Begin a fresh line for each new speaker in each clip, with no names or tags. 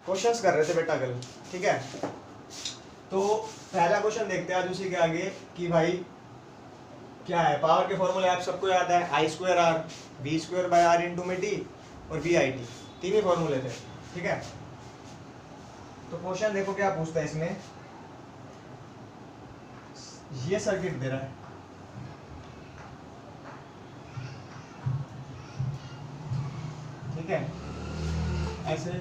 Questions कर रहे थे बेटा कल, ठीक है। तो पहला क्वेश्चन देखते हैं आज उसी के आगे कि भाई क्या है। पावर के फॉर्मूले आप सबको याद है, I square R V square by R into में टी और वी आई टी, तीन ही फॉर्मूले थे, ठीक है। तो क्वेश्चन देखो क्या पूछता है इसमें। ये सर्किट दे रहा है, ठीक है, ऐसे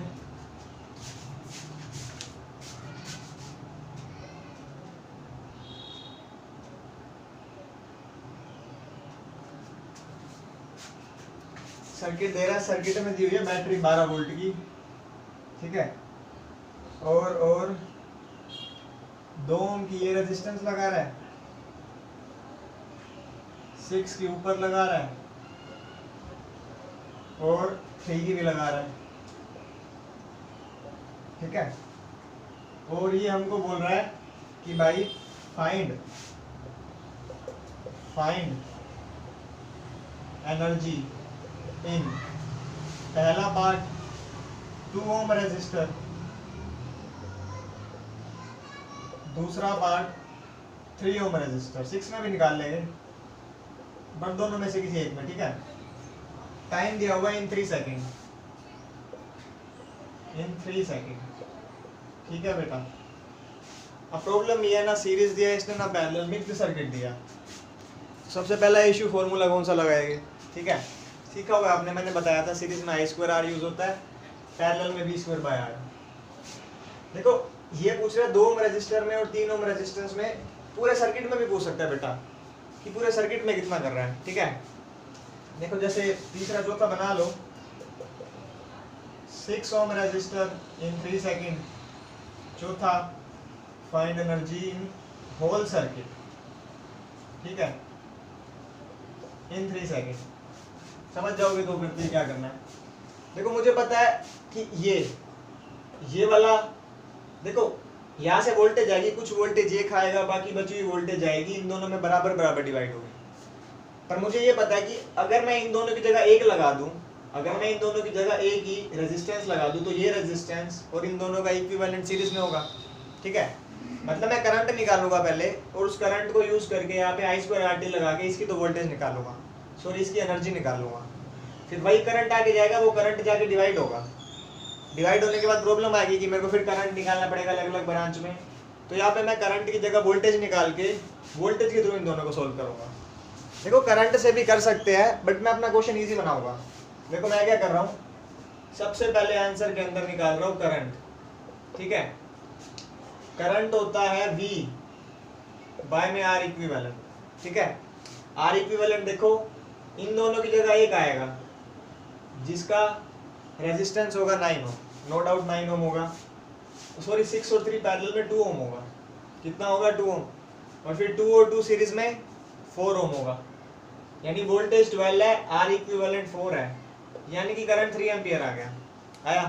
सर्किट दे रहा है। सर्किट में दी हुई है बैटरी 12 वोल्ट की, ठीक है, और 2 ओम की ये रेजिस्टेंस लगा रहा है, 6 के ऊपर लगा रहा है और 3 की भी लगा रहा है, ठीक है। और ये हमको बोल रहा है कि भाई फाइंड एनर्जी इन पहला पार्ट 2 ओम रेजिस्टर, दूसरा पार्ट 3 ओम रेजिस्टर। 6 में भी निकाल लेंगे बट दोनों में से किसी एक में, ठीक है। टाइम दिया हुआ इन 3 सेकेंड, ठीक है बेटा। अब प्रॉब्लम ये है ना सीरीज दिया है इसने ना पैरेलल, मिक्स्ड सर्किट दिया। सबसे पहला इशू फॉर्मूला कौन सा लगाएंगे, ठीक है। सीखा हुआ आपने, मैंने बताया था सीरीज में आई स्क्वायर आर यूज होता है, पैरेलल में वी स्क्वायर बाय आर। देखो ये पूछ रहा है 2 ओम रेजिस्टर में और 3 ओम रेजिस्टेंस में, पूरे सर्किट में भी पूछ सकता है बेटा कि पूरे सर्किट में कितना कर रहा है, ठीक है। देखो जैसे तीसरा चौथा बना लो, 6 ओम रेजिस्टर इन 3 सेकेंड, चौथा find energy in whole circuit, ठीक है, इन 3 सेकेंड। समझ जाओगे तो फिर क्या करना है। देखो मुझे पता है कि ये वाला, देखो यहाँ से वोल्टेज आएगी, कुछ वोल्टेज ये खाएगा, बाकी बची हुई वोल्टेज आएगी, इन दोनों में बराबर बराबर डिवाइड होगी। पर मुझे ये पता है कि अगर मैं इन दोनों की जगह एक लगा दूं, अगर मैं इन दोनों की जगह एक ही रेजिस्टेंस लगा दूं, तो ये रेजिस्टेंस और इन दोनों का इक्विवेलेंट सीरीज में होगा, ठीक है। मतलब मैं करंट निकालूंगा पहले और उस करंट को यूज करके यहाँ पे आई स्क्वायर आर टी लगा के इसकी तो वोल्टेज निकालूंगा, सॉरी इसकी एनर्जी निकालूंगा। फिर वही करंट आगे जाएगा, वो करंट जाके डिवाइड होगा। डिवाइड होने के बाद प्रॉब्लम आएगी कि मेरे को फिर करंट निकालना पड़ेगा अलग अलग ब्रांच में। तो यहाँ पे मैं करंट की जगह वोल्टेज निकाल के वोल्टेज के थ्रू इन दोनों को सोल्व करूंगा। देखो करंट से भी कर सकते हैं बट मैं अपना क्वेश्चन इजी बनाऊंगा। देखो मैं क्या कर रहा हूँ, सबसे पहले आंसर के अंदर निकाल रहा हूँ करंट, ठीक है। करंट होता है V बाय में R इक्विवेलेंट, ठीक है। R इक्विवेलेंट देखो इन दोनों की जगह एक आएगा जिसका रेजिस्टेंस होगा 9 ओम, नो डाउट 9 ओम होगा, सॉरी 6 और 3 पैरेलल में 2 ओम होगा, कितना होगा 2 ओम, और फिर 2 और 2 सीरीज में 4 ओम होगा, यानी वोल्टेज 12 है, R इक्विवेलेंट 4 है, यानी कि करंट 3 एम्पियर आ गया। आया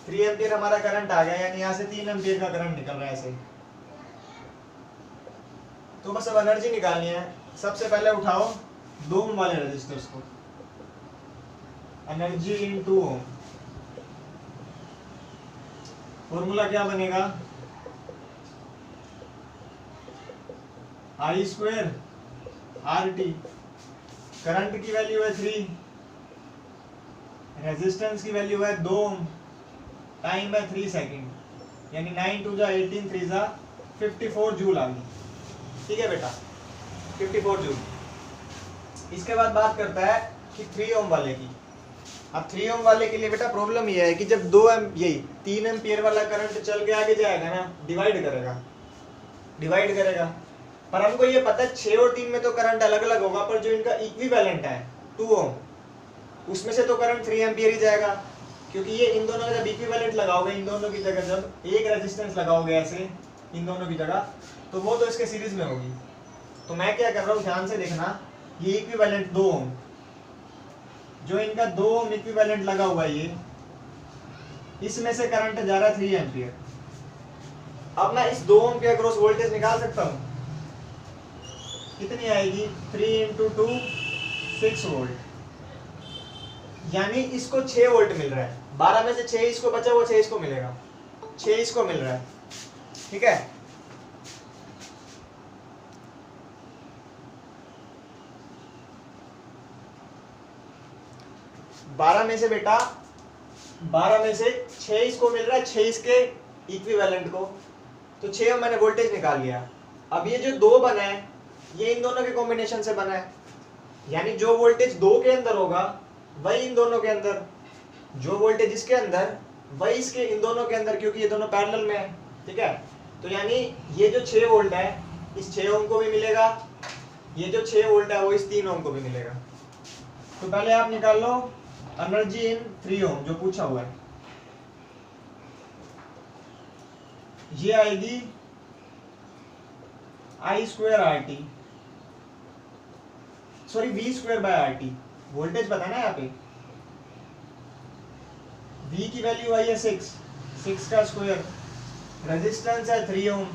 3 एम्पियर हमारा करंट आ गया, यानी यहाँ से 3 एम्पियर का करंट निकल रहा है ऐसे। तो बस अब एनर्जी निकालनी है। सबसे पहले उठाओ 2 ओम वाले रेजिस्टर्स को, एनर्जी इन 2 ओम। फॉर्मूला क्या बनेगा, आई स्क्वायर आर टी। करंट की वैल्यू है 3, रेजिस्टेंस की वैल्यू है 2 ओम, टाइम है 3 सेकेंड, यानी 9 2 जा 18 3 जा 54 जूल आ गई, ठीक है बेटा, 54 जूल। इसके बाद बात करता है कि 3 ओम वाले की। अब 3 ओम वाले के लिए बेटा प्रॉब्लम ये है कि जब 3 एम्पियर वाला करंट चल के आगे जाएगा ना, डिवाइड करेगा। पर हमको ये पता है 6 और 3 में तो करंट अलग अलग होगा, पर जो इनका इक्विवेलेंट है 2 ओम, उसमें से तो करंट 3 एम्पियर ही जाएगा, क्योंकि ये इन दोनों का जब इक्विवेलेंट लगाओगे, इन दोनों की जगह जब एक रेजिस्टेंस लगाओगे ऐसे इन दोनों की जगह, तो वो तो इसके सीरीज में होगी। तो मैं क्या कर रहा हूँ, ध्यान से देखना, ये इक्विवेलेंट 2 ओम, जो इनका 2 ओम इक्विवेलेंट लगा हुआ है, ये इसमें से करंट जा रहा है 3 एम्पियर। अब मैं इस 2 ओम के अक्रॉस वोल्टेज निकाल सकता हूँ, कितनी आएगी, 3 × 2 6 वोल्ट, यानी इसको 6 वोल्ट मिल रहा है, 12 में से 6 इसको बचा, वो 6 इसको मिलेगा, 6 इसको मिल रहा है, ठीक है। बारह में से बेटा 12 में से 6 इसको मिल रहा है, 6 इसके इक्विवेलेंट को, तो 6 मैंने वोल्टेज निकाल लिया। अब ये जो 2 बना है ये इन दोनों के कॉम्बिनेशन से बना है, यानी जो वोल्टेज 2 के अंदर होगा वही इन दोनों के अंदर, जो वोल्टेज इसके अंदर वही इसके इन दोनों के अंदर, क्योंकि ये दोनों पैरेलल में है, ठीक है। तो यानी ये जो 6 वोल्ट है इस 6 ओम को भी मिलेगा, ये जो 6 वोल्ट है वो इस 3 ओम को भी मिलेगा। तो पहले आप निकाल लो एनर्जी इन 3 ओम जो पूछा हुआ है, ये आएगी I square R T, sorry V square by R T, voltage पता है ना यहाँ पे, V की वैल्यू आई है 6 का स्क्वायर, रेजिस्टेंस है 3 ओम,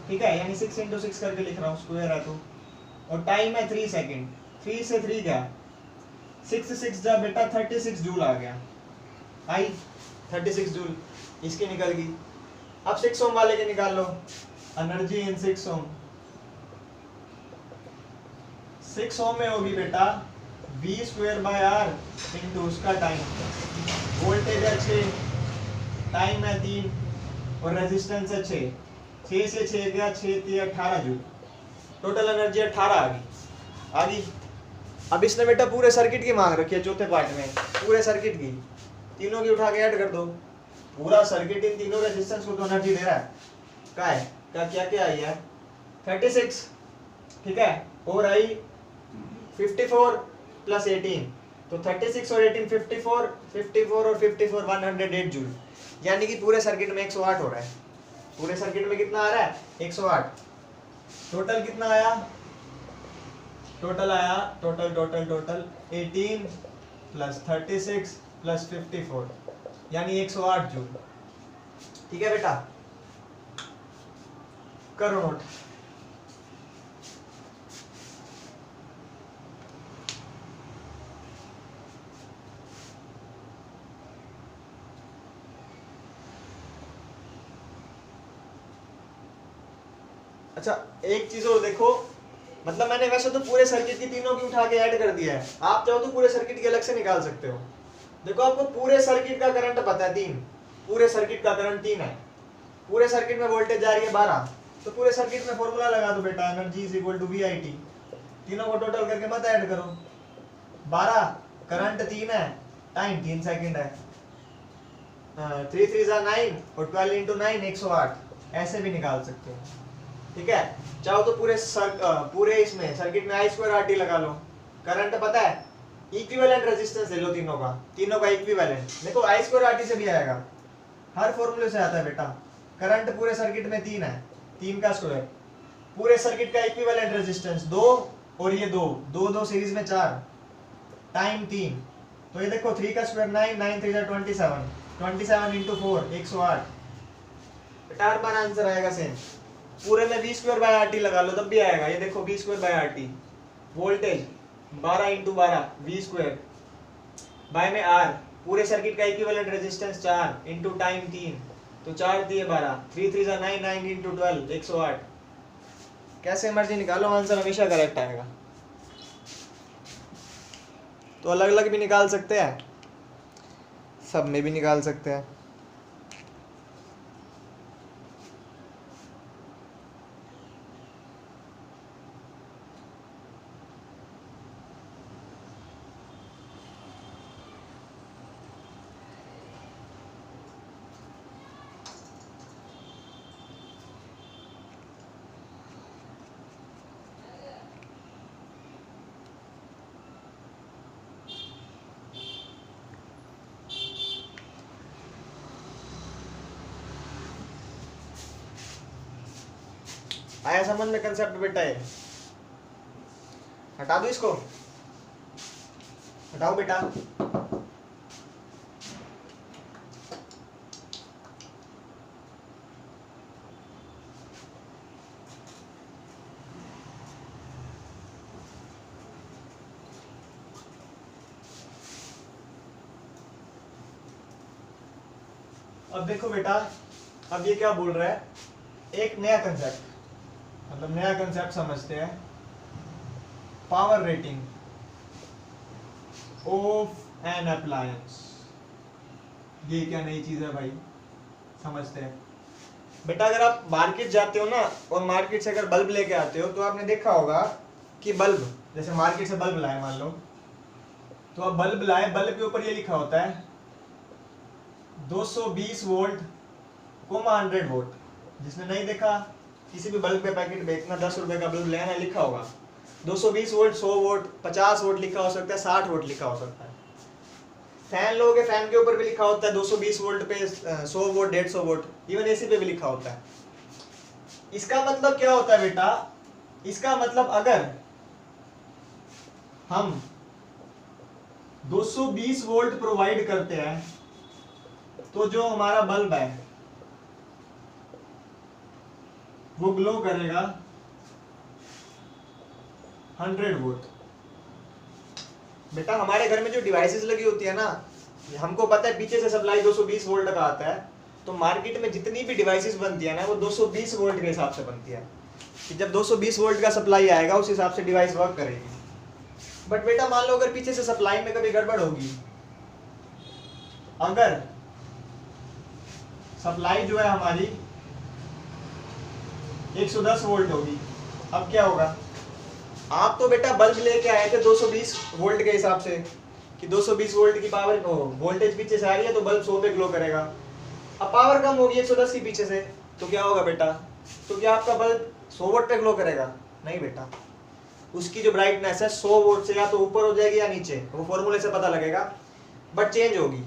ठीक है, यानी 6 × 6 करके लिख रहा हूँ, स्क्वायर है तो, और टाइम है 3 सेकेंड, 3 से 3 क्या 6 6 जा बेटा 36 जूल आ गया, आई 36 जूल इसकी निकल गई। अब 6 ओम वाले के निकाल लो एनर्जी इन 6 ओम, 6 ओम में होगी बेटा V square by R into उसका टाइम, वोल्टेज है 6, टाइम है 3 और रेजिस्टेंस है 6, 6 से 6 गया 6 3 18 जूल, टोटल एनर्जी 18 आ गई। अब इसने बेटा पूरे सर्किट की मांग रखी है चौथे पार्ट में, पूरे सर्किट की, तीनों की उठा के ऐड कर दो, पूरा सर्किट इन तीनों रेजिस्टेंस को तो एनर्जी दे रहा है, क्या है क्या क्या आई है 36, ठीक है, और आई 54 प्लस 18, तो 36 और 18 54, 54 और 54 108 जूल, यानी कि पूरे सर्किट में 108 हो रहा है, पूरे सर्किट में कितना आ रहा है 108। टोटल कितना आया, टोटल आया टोटल 18 प्लस 36 प्लस 54 यानी 108 जूल, ठीक है बेटा, करो नोट। अच्छा एक चीज और देखो, मतलब मैंने वैसे तो पूरे सर्किट की तीनों की उठा के ऐड कर दिया है, आप चाहो तो पूरे सर्किट की अलग से निकाल सकते हो। देखो आपको पूरे सर्किट का करंट पता है 3, पूरे सर्किट का करंट 3 है, पूरे सर्किट में वोल्टेज जा रही है 12, तो पूरे सर्किट में फॉर्मूला लगा दो बेटा, energy is equal to V I T, तीनों को टोटल करके मत ऐड करो, 12 करंट 3 है, टाइम 3 सेकंड है, 3 3 9 और 12 इंटू 9 108, ऐसे भी निकाल सकते हो, ठीक है। चाहो तो पूरे इसमें सर्किट में आई स्क्वायर आर टी लगा लो, करंट पता है, इक्विवेलेंट रेजिस्टेंस ले लो तीनों का इक्विवेलेंट, देखो आई स्क्वायर आर टी से भी आएगा, हर फॉर्मूले से आता है बेटा। करंट पूरे सर्किट में 3 है, 3 का स्क्वायर, पूरे सर्किट का इक्विवेलेंट रेजिस्टेंस 2 और ये 2 सीरीज में 4, टाइम 3, तो ये देखो 3 का स्क्वायर 9, 9 3 27, 27 इंटू 4 108, बेटा हर बार आंसर आएगा सेम। पूरे में V square by R T लगा लो तब भी आएगा, ये देखो V square by R T, voltage 12 into 12 V square by में आर, पूरे सर्किट का इक्विवेलेंट रेजिस्टेंस 4 इंटू टाइम 3, तो 4 दिए 12, 3 3 9 9 इंटू 12 108, कैसे मर्जी निकालो आंसर हमेशा करेक्ट आएगा। तो अलग अलग भी निकाल सकते हैं, सब में भी निकाल सकते हैं। आया समझ में कंसेप्ट बेटा, है हटा दो इसको, हटाओ बेटा। अब देखो बेटा, अब ये क्या बोल रहा है, एक नया कंसेप्ट, मतलब नया कंसेप्ट समझते हैं, power rating of an appliance. ये क्या नई चीज है भाई, समझते हैं। बेटा अगर आप मार्केट जाते हो ना, और मार्केट से अगर बल्ब लेके आते हो, तो आपने देखा होगा कि बल्ब, जैसे मार्केट से बल्ब लाए मान लो, तो आप बल्ब लाए, बल्ब के ऊपर ये लिखा होता है 220 वोल्ट, 100 वोल्ट। जिसने नहीं देखा, किसी भी बल्ब के पैकेट बेचना, 10 रुपए का बल्ब लेना, लिखा होगा 220 वोल्ट, 100 वोल्ट, 50 वोल्ट लिखा हो सकता है, 60 वोल्ट लिखा हो सकता है। फैन लोगे, फैन के ऊपर भी लिखा होता है 220 वोल्ट पे 100 वोल्ट, 150 वोल्ट, इवन एसी पे भी लिखा होता है। इसका मतलब क्या होता है बेटा, इसका मतलब अगर हम 220 वोल्ट प्रोवाइड करते हैं, तो जो हमारा बल्ब है वो ग्लो करेगा 100 वोल्ट। बेटा हमारे घर में जो डिवाइसेस लगी होती है ना, हमको पता है पीछे से सप्लाई 220 वोल्ट का आता है, तो मार्केट में जितनी भी डिवाइसेस बनती है ना, वो 220 वोल्ट के हिसाब से बनती है, कि जब 220 वोल्ट का सप्लाई आएगा उस हिसाब से डिवाइस वर्क करेगी। बट बेटा मान लो अगर पीछे से सप्लाई में कभी गड़बड़ होगी, अगर सप्लाई जो है हमारी 110 वोल्ट होगी, अब क्या होगा, आप तो बेटा बल्ब लेके आए थे 220 वोल्ट के हिसाब से, कि 220 वोल्ट की पावर वोल्टेज पीछे से आ रही है तो बल्ब 100 पे ग्लो करेगा। अब पावर कम होगी 110 की पीछे से, तो क्या होगा बेटा, तो क्या आपका बल्ब 100 वोल्ट पे ग्लो करेगा? नहीं बेटा, उसकी जो ब्राइटनेस है 100 वोल्ट से या तो ऊपर हो जाएगी या नीचे, वो फॉर्मूले से पता लगेगा, बट चेंज होगी।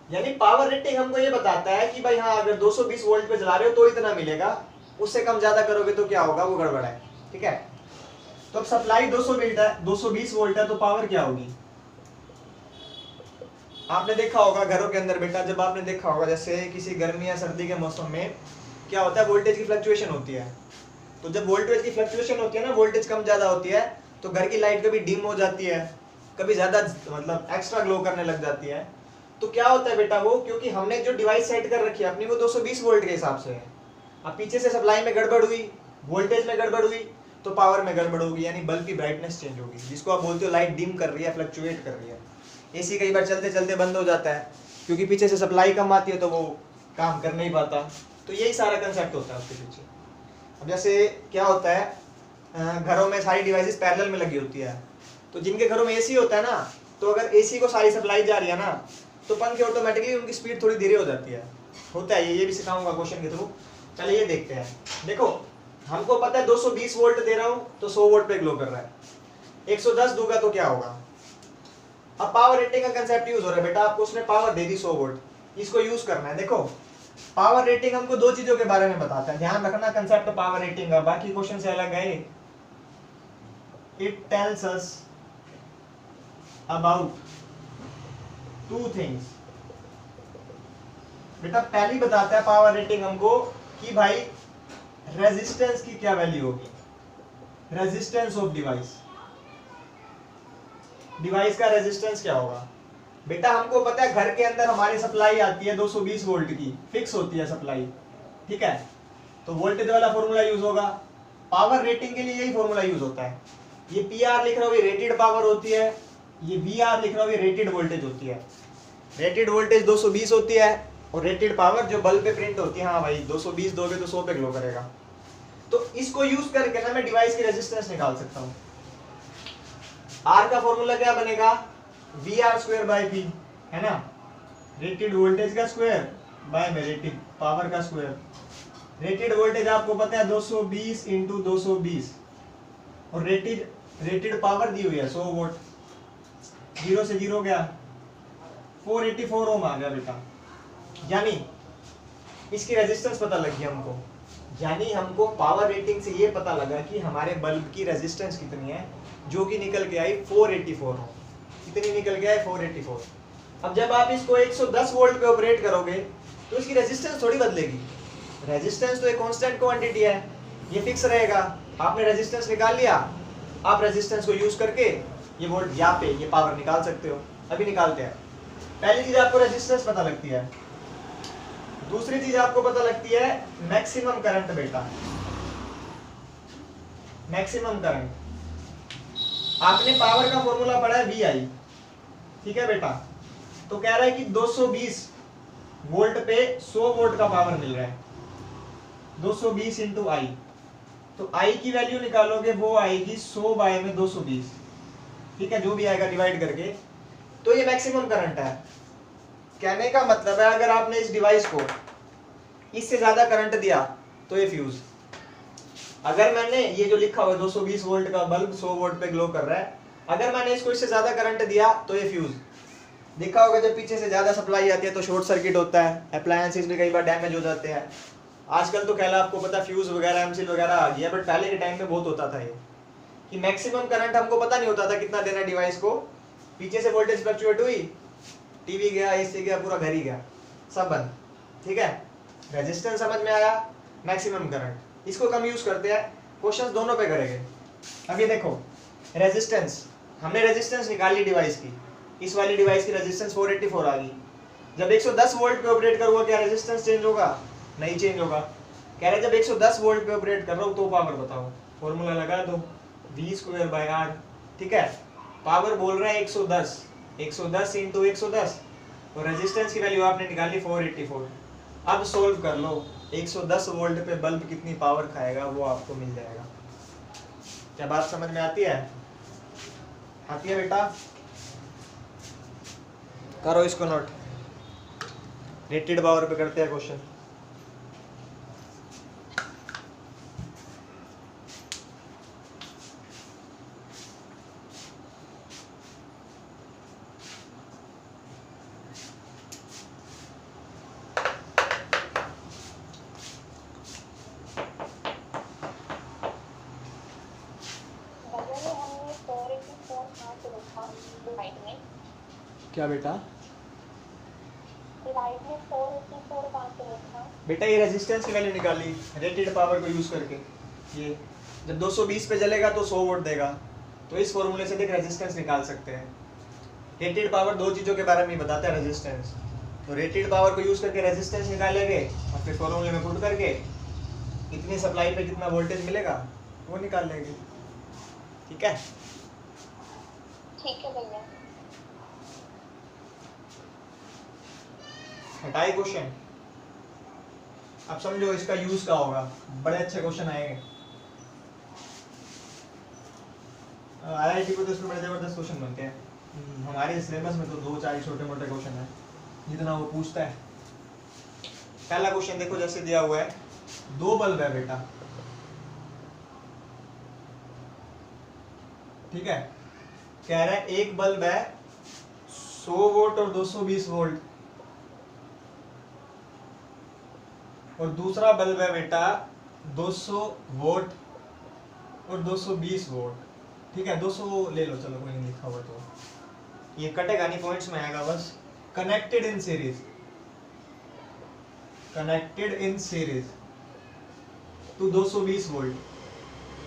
यानी पावर रेटिंग हमको ये बताता है कि भाई हाँ, अगर 220 वोल्ट पे चला रहे हो तो इतना मिलेगा, उससे कम ज्यादा करोगे तो क्या होगा, वो गड़बड़ है। ठीक है, तो अब सप्लाई 220 वोल्ट है, तो पावर क्या होगी? आपने देखा होगा घरों के अंदर बेटा, जब आपने देखा होगा जैसे किसी गर्मी या सर्दी के मौसम में क्या होता है, वोल्टेज की फ्लक्चुएशन होती है। तो जब वोल्टेज की फ्लक्चुएशन होती है ना, वोल्टेज कम ज्यादा होती है, तो घर की लाइट कभी डिम हो जाती है, कभी ज्यादा मतलब एक्स्ट्रा ग्लो करने लग जाती है। तो क्या होता है बेटा, वो क्योंकि हमने जो डिवाइस सेट कर रखी है अपनी, वो 220 वोल्ट के हिसाब से है। अब पीछे से सप्लाई में गड़बड़ हुई, वोल्टेज में गड़बड़ हुई, तो पावर में गड़बड़ होगी, यानी बल्ब की ब्राइटनेस चेंज होगी, जिसको आप बोलते हो लाइट डिम कर रही है, फ्लक्चुएट कर रही है। एसी कई बार चलते चलते बंद हो जाता है, क्योंकि पीछे से सप्लाई कम आती है, तो वो काम कर नहीं पाता। तो यही सारा कंसेप्ट होता है उसके पीछे। अब जैसे क्या होता है, घरों में सारी डिवाइसेस पैरेलल में लगी होती है, तो जिनके घरों में एसी होता है ना, तो अगर एसी को सारी सप्लाई जा रही है ना, तो पंखे ऑटोमेटिकली उनकी स्पीड थोड़ी धीरे हो जाती है। होता है ये भी सिखाऊंगा क्वेश्चन के थ्रू। चलिए ये देखते हैं। देखो हमको पता है 220 वोल्ट दे रहा हूँ तो 100 वोल्ट पे ग्लो कर रहा है, 110 दूंगा तो क्या होगा। अब पावर रेटिंग का कंसेप्ट यूज हो रहा है बेटा, आपको उसने पावर दे दी 100 वोल्ट, इसको यूज करना है। देखो पावर रेटिंग हमको दो चीजों के बारे में बताता है, ध्यान रखना कंसेप्ट पावर रेटिंग का, बाकी क्वेश्चन से अलग है। It tells us about two things. बेटा पहली बताता है पावर रेटिंग हमको कि भाई रेजिस्टेंस की क्या वैल्यू होगी, रेजिस्टेंस ऑफ डिवाइस, डिवाइस का रेजिस्टेंस क्या होगा। बेटा हमको पता है घर के अंदर हमारी सप्लाई आती है 220 वोल्ट की, फिक्स होती है सप्लाई, ठीक है, तो वोल्टेज वाला फॉर्मूला यूज होगा। पावर रेटिंग के लिए यही फॉर्मूला यूज होता है। ये पीआर लिख रहा हूं, ये रेटेड पावर होती है, ये वीआर लिख रहा हूं, ये रेटेड वोल्टेज होती है। रेटेड वोल्टेज 220 होती है, और रेटेड पावर जो बल्ब पे प्रिंट होती है, हाँ भाई 220 दोगे तो 100 पे ग्लो करेगा। तो इसको यूज करके ना मैं डिवाइस की रेजिस्टेंस निकाल सकता हूँ। आर का फॉर्मूला क्या बनेगा, V R square by P, है ना, रेटेड वोल्टेज का स्क्वायर बाय में रेटेड पावर का स्क्वायर। रेटेड वोल्टेज आपको पता है 220 इंटू 220, और रेटेड पावर दी हुई है 100 वोल्ट, 0 से 0 गया, 484 ओम आ गया बेटा। यानी इसकी रेजिस्टेंस पता लगी हमको, यानी हमको पावर रेटिंग से ये पता लगा कि हमारे बल्ब की रेजिस्टेंस कितनी है, जो कि निकल के आई 484 ओम। कितनी निकल के आई 484। अब जब आप इसको 110 वोल्ट पे ऑपरेट करोगे तो इसकी रेजिस्टेंस थोड़ी बदलेगी, रेजिस्टेंस तो एक कांस्टेंट क्वांटिटी है, ये फिक्स रहेगा। आपने रेजिस्टेंस निकाल लिया, आप रेजिस्टेंस को यूज करके ये वोल्ट यहाँ पे ये पावर निकाल सकते हो। अभी निकालते हैं। पहली चीज आपको रेजिस्टेंस पता लगती है, दूसरी चीज आपको पता लगती है मैक्सिमम करंट बेटा, मैक्सिमम करंट। आपने पावर का फॉर्मूला पढ़ा है VI, ठीक है बेटा। तो कह रहा है कि 220 वोल्ट पे 100 वोल्ट का पावर मिल रहा है, 220 इंटू आई। तो आई की वैल्यू निकालोगे वो आएगी 100 बाय में 220, ठीक है, जो भी आएगा डिवाइड करके। तो ये मैक्सिमम करंट है। कहने का मतलब है अगर आपने इस डिवाइस को इससे ज्यादा करंट दिया तो ये फ्यूज। अगर मैंने ये जो लिखा हुआ है 220 वोल्ट का बल्ब 100 वोल्ट पे ग्लो कर रहा है, अगर मैंने इसको इससे ज्यादा करंट दिया तो ये फ्यूज। देखा होगा जब पीछे से ज्यादा सप्लाई आती है तो शॉर्ट सर्किट होता है, अप्लायंसेस भी कई बार डैमेज हो जाते हैं। आजकल तो कहला आपको पता फ्यूज वगैरह एमसील वगैरह आ गया, बट पहले के टाइम में बहुत होता था ये कि मैक्सिमम करंट हमको पता नहीं होता था कितना देना है डिवाइस को। पीछे से वोल्टेज फ्लक्चुएट हुई, टीवी गया, एसी गया, पूरा घर ही गया, सब बंद, ठीक है। रेजिस्टेंस समझ में आया, मैक्सिमम करंट, इसको कम यूज करते हैं। क्वेश्चंस दोनों पे करेंगे। अभी देखो रेजिस्टेंस, हमने रेजिस्टेंस निकाली डिवाइस की, इस वाली डिवाइस की रेजिस्टेंस 484 आ गई। जब 110 वोल्ट पे ऑपरेट करूंगा क्या रेजिस्टेंस चेंज होगा? नहीं चेंज होगा। कह रहे जब 110 वोल्ट पे ऑपरेट कर रहा हूं तो पावर बताओ, फॉर्मूला लगा दो V²/R, ठीक है। पावर बोल रहा है 110, 110 इंटू 110, और रेजिस्टेंस की वैल्यू आपने निकाली 484। अब सोल्व कर लो, 110 वोल्ट पे बल्ब कितनी पावर खाएगा वो आपको मिल जाएगा। क्या बात समझ में आती है? आती है बेटा? करो इसको नोट। रेटेड पावर पे करते हैं क्वेश्चन। क्या बेटा? बेटा ये रेजिस्टेंस की वैल्यू निकाली रेटेड पावर को यूज करके। ये जब 220 पे जलेगा तो 100 वोल्ट देगा, तो इस फॉर्मूले से देख रेजिस्टेंस निकाल सकते हैं। रेटेड पावर दो चीजों के बारे में बताता है रेजिस्टेंस। तो रेटेड पावर को यूज करके रेजिस्टेंस निकालेंगे और फिर फॉर्मूले में पुट करके इतनी सप्लाई पे कितना वोल्टेज मिलेगा वो निकाल लेंगे, ठीक है?
ठीक है भैया।
हटाई क्वेश्चन। अब समझो इसका यूज क्या होगा, बड़े अच्छे क्वेश्चन आएंगे। आईआईटी को तो इसमें बड़े जबरदस्त क्वेश्चन बनते हैं। हमारे सिलेबस में तो 2-4 छोटे मोटे क्वेश्चन है जितना वो पूछता है। पहला क्वेश्चन देखो जैसे दिया हुआ है, 2 बल्ब है बेटा, ठीक है। कह रहा है एक बल्ब है 100 वोल्ट और 220 वोल्ट, और दूसरा बल्ब है बेटा 200 वोल्ट और 220 वोल्ट, ठीक है। 200 ले लो, चलो कोई नहीं लिखा हुआ तो ये कटेगा नहीं, पॉइंट्स में आएगा बस। Connected in series, connected in series to 220 volt,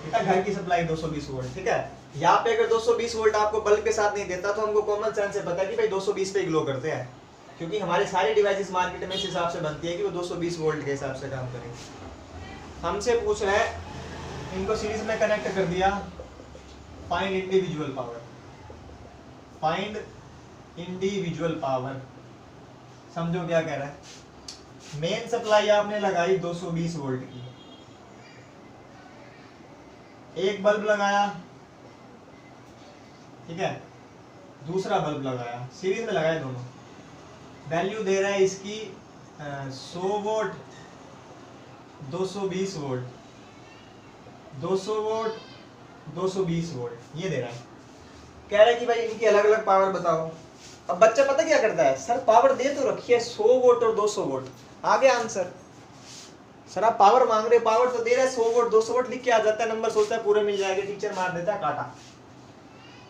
बेटा घर की सप्लाई 220 वोल्ट, ठीक है। यहाँ पे अगर 220 वोल्ट आपको बल्ब के साथ नहीं देता तो हमको कॉमन सेंस से पता है कि भाई 220 पे ग्लो करते हैं, क्योंकि हमारे सारे डिवाइसेस मार्केट में इस हिसाब से बनती है कि वो 220 वोल्ट के हिसाब से काम करें। हमसे पूछ रहा है इनको सीरीज में कनेक्ट कर दिया, find individual power, find individual power. समझो क्या कह रहा है। मेन सप्लाई आपने लगाई 220 वोल्ट की, एक बल्ब लगाया, ठीक है, दूसरा बल्ब लगाया, सीरीज में लगाए दोनों। वैल्यू दे रहा है इसकी 100 वोल्ट 220 वोल्ट, 200 वोल्ट 220 वोल्ट, ये दे रहा है। कह रहा है कि भाई इनकी अलग अलग पावर बताओ। अब बच्चा पता क्या करता है, सर पावर दे तो रखी है 100 वोल्ट और 200 वोल्ट, आगे आंसर। सर आप पावर मांग रहे, पावर तो दे रहा है 100 वोल्ट 200 वोल्ट, लिख के आ जाता है, नंबर सोचता है पूरे मिल जाएंगे, टीचर मार देता है काटा।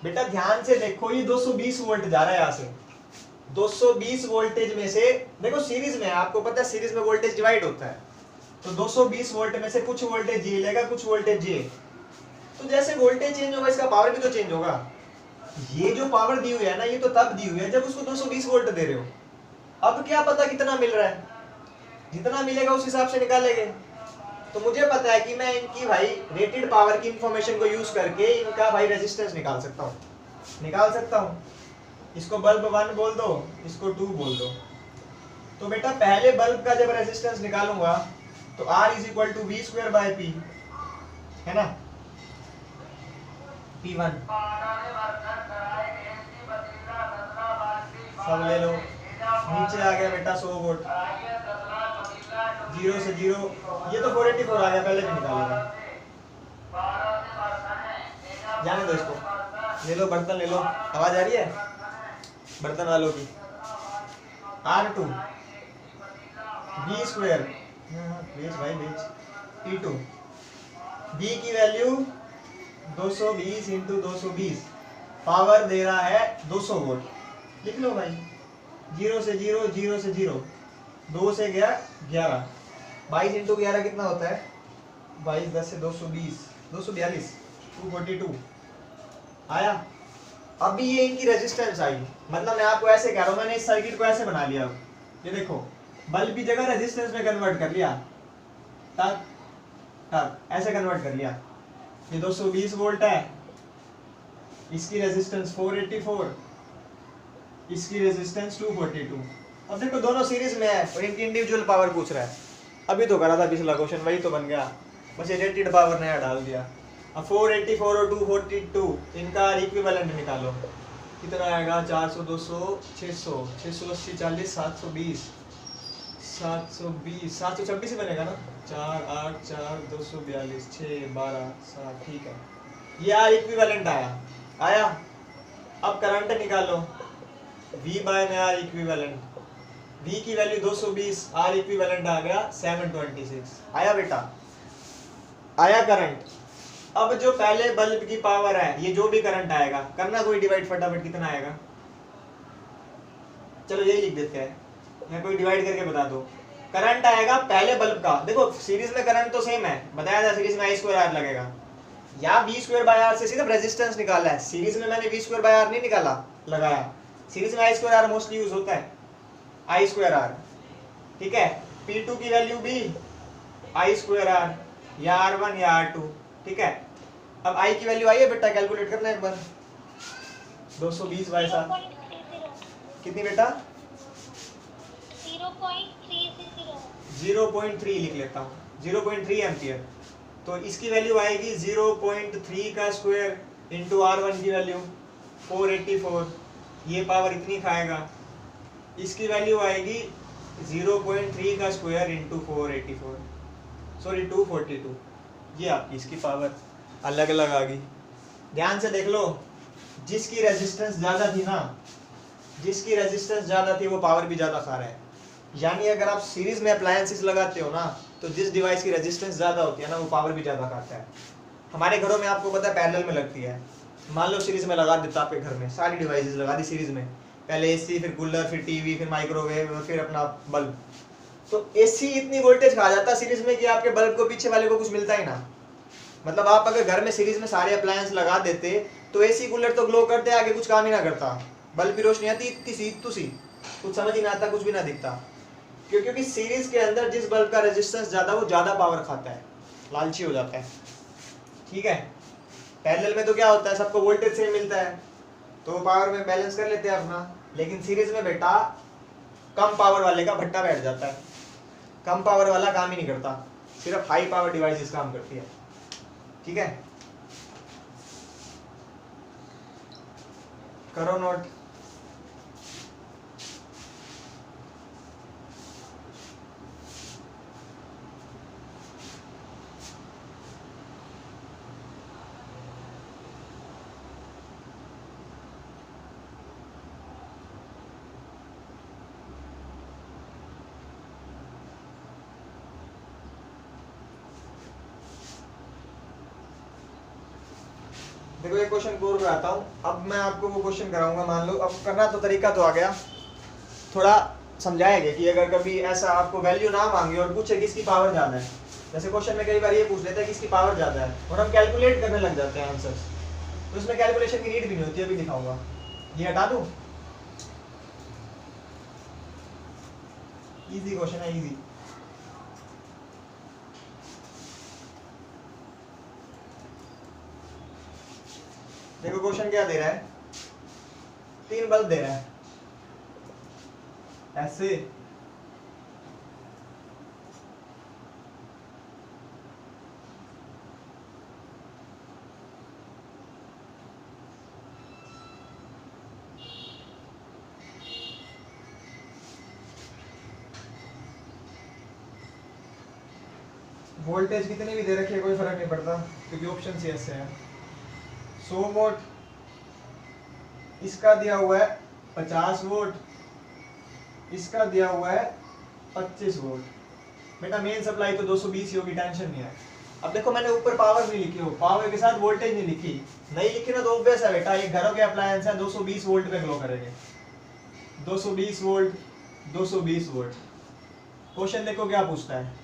बेटा ध्यान से देखो, ये 220 वोल्ट जा रहा है यहाँ से, 220 वोल्टेज में से देखो सीरीज में, आपको पता है सीरीज में वोल्टेज डिवाइड होता है, तो 220 वोल्ट में से कुछ वोल्टेज ये लेगा, कुछ वोल्टेज ये, तो जैसे वोल्टेज चेंज होगा इसका पावर भी तो चेंज होगा। ये जो पावर दी हुई है ना, ये तो तब दी हुई है जब उसको 220 वोल्ट दे रहे हो। अब क्या पता कितना मिल रहा है, जितना मिलेगा उस हिसाब से निकालेंगे। तो मुझे पता है कि मैं इनकी भाई रेटेड पावर की इंफॉर्मेशन को यूज करके इनका भाई रेजिस्टेंस निकाल सकता हूँ। इसको बल्ब 1 बोल दो, इसको 2 बोल दो। तो बेटा पहले बल्ब का जब रेजिस्टेंस निकालूंगा तो R is equal to V square by P, है ना, P1 सब ले लो। नीचे आ गया बेटा 100 वोल्ट, 0 से 0, ये तो 484 आ गया, पहले भी निकालेगा। जाने दो इसको, ले लो बर्तन ले लो, आवाज आ रही है बर्तन वालों की। R2 V स्क्वायर, बेच भाई बेच, P2 V की वैल्यू 220 इंटू 220, पावर दे रहा है 200 वोल्ट। लिख लो भाई, 0 से 0, 0 से 0, 2 से गया 11, 22 इंटू 11 कितना होता है, 22 10 से 220, 242, 242 आया। अभी ये इनकी रेजिस्टेंस आई, मतलब मैं आपको ऐसे कह रहा हूँ, मैंने इस सर्किट को ऐसे बना लिया। ये देखो बल्ब की जगह रेजिस्टेंस में कन्वर्ट कर लिया, तक तक ऐसे कन्वर्ट कर लिया। ये 220 वोल्ट है, इसकी रेजिस्टेंस 484, इसकी रेजिस्टेंस 242। अब देखो दोनों सीरीज में है और इनकी इंडिविजुअल पावर पूछ रहा है। अभी तो करा था पिछला क्वेश्चन, वही तो बन गया, बस ये रेटेड पावर नया डाल दिया। अब 484 और 242 इनका इक्विवेलेंट निकालो, कितना आएगा, 400 200 600, 680 40 720, 720 726 ही बनेगा ना, 4 8 4 242 6 12 7, ठीक है। ये आर इक्विवेलेंट आया। अब करंट निकालो, V बाय में आर इक्विवेलेंट, V की वैल्यू 220, आर इक्विवेलेंट आ गया 726। आया बेटा, आया करंट। अब जो पहले बल्ब की पावर है, ये जो भी करंट आएगा, करना कोई डिवाइड फटाफट, कितना आएगा, चलो यही लिख देते हैं, या कोई डिवाइड करके बता दो। करंट आएगा पहले बल्ब का, देखो सीरीज में करंट तो सेम है, बताया था सीरीज में I स्क्वायर R लगेगा, या V स्क्वायर बाय R से सिर्फ रेजिस्टेंस निकाला है। सीरीज में मैंने V स्क्वायर बाय R नहीं निकाला, लगाया। सीरीज में I square R mostly use होता है, I स्क्वायर R, ठीक है। P2 की वैल्यू भी I स्क्वायर R, या R1 या R2, ठीक है। अब I की वैल्यू आई है बेटा, कैलकुलेट करना एक बार, 220 बाय 7 कितनी बेटा, 0.3 लिख लेता हूँ, 0.3 एम्पियर। तो इसकी वैल्यू आएगी 0.3 का स्क्वायर इंटू R1 की वैल्यू 484, ये पावर इतनी खाएगा। इसकी वैल्यू आएगी 0.3 का स्क्वायर इंटू 484, सॉरी 242, ये आपकी इसकी पावर अलग अलग आ गई। ध्यान से देख लो, जिसकी रेजिस्टेंस ज़्यादा थी ना, जिसकी रेजिस्टेंस ज़्यादा थी वो पावर भी ज़्यादा खा रहा है। यानी अगर आप सीरीज में अप्लायंसेस लगाते हो ना, तो जिस डिवाइस की रेजिस्टेंस ज़्यादा होती है ना, वो पावर भी ज़्यादा खाता है। हमारे घरों में आपको पता है पैरेलल में लगती है, मान लो सीरीज में लगा देता आपके घर में, सारी डिवाइसेस लगा दी सीरीज में, पहले AC, फिर कूलर, फिर टीवी, फिर माइक्रोवेव, फिर अपना बल्ब। तो AC इतनी वोल्टेज खा जाता है सीरीज में कि आपके बल्ब को पीछे वाले को कुछ मिलता ही ना। मतलब आप अगर घर में सीरीज में सारे अप्लायंस लगा देते तो AC कूलर तो ग्लो करते, आगे कुछ काम ही ना करता, बल्ब की रोशनी आती इतनी सी कुछ समझ ही ना आता, कुछ भी ना दिखता। क्योंकि सीरीज के अंदर जिस बल्ब का रेजिस्टेंस ज्यादा, वो ज्यादा पावर खाता है, लालची हो जाता है, ठीक है। पैरेलल में तो क्या होता है, सबको वोल्टेज सेम मिलता है, तो पावर में बैलेंस कर लेते हैं अपना। लेकिन सीरीज में बेटा कम पावर वाले का भट्टा बैठ जाता है, कम पावर वाला काम ही नहीं करता, सिर्फ हाई पावर डिवाइसेस काम करती है, ठीक है। करो नोट। देखो एक क्वेश्चन और कराता हूँ, अब मैं आपको वो क्वेश्चन कराऊंगा, मान लो अब करना तो तरीका तो आ गया, थोड़ा समझाएंगे कि अगर कभी ऐसा आपको वैल्यू ना मांगे और पूछे किसकी पावर ज़्यादा है, जैसे क्वेश्चन में कई बार ये पूछ लेते हैं किसकी पावर ज़्यादा है और हम कैलकुलेट करने लग जाते हैं आंसर्स, तो इसमें कैलकुलेशन की नीड भी नहीं होती, अभी दिखाऊंगा। ये हटा दूँ, इजी क्वेश्चन है, इजी। देखो क्वेश्चन क्या दे रहा है, 3 बल्ब दे रहा है ऐसे, वोल्टेज कितनी भी दे रखी है कोई फर्क नहीं पड़ता क्योंकि ऑप्शन सी ऐसे है। 100 वोल्ट, इसका दिया हुआ है 50 वोल्ट, इसका दिया हुआ है 25 वोल्ट। बेटा मेन सप्लाई तो 220 ही होगी, टेंशन नहीं है। अब देखो मैंने ऊपर पावर नहीं लिखी हो, पावर के साथ वोल्टेज नहीं लिखी, नहीं लिखी ना तो ऑब्वियस है बेटा, ये घरों के अप्लायंस है 220 वोल्ट पे ग्लो करेंगे। 220 वोल्ट, 220 वोल्ट। क्वेश्चन देखो क्या पूछता है,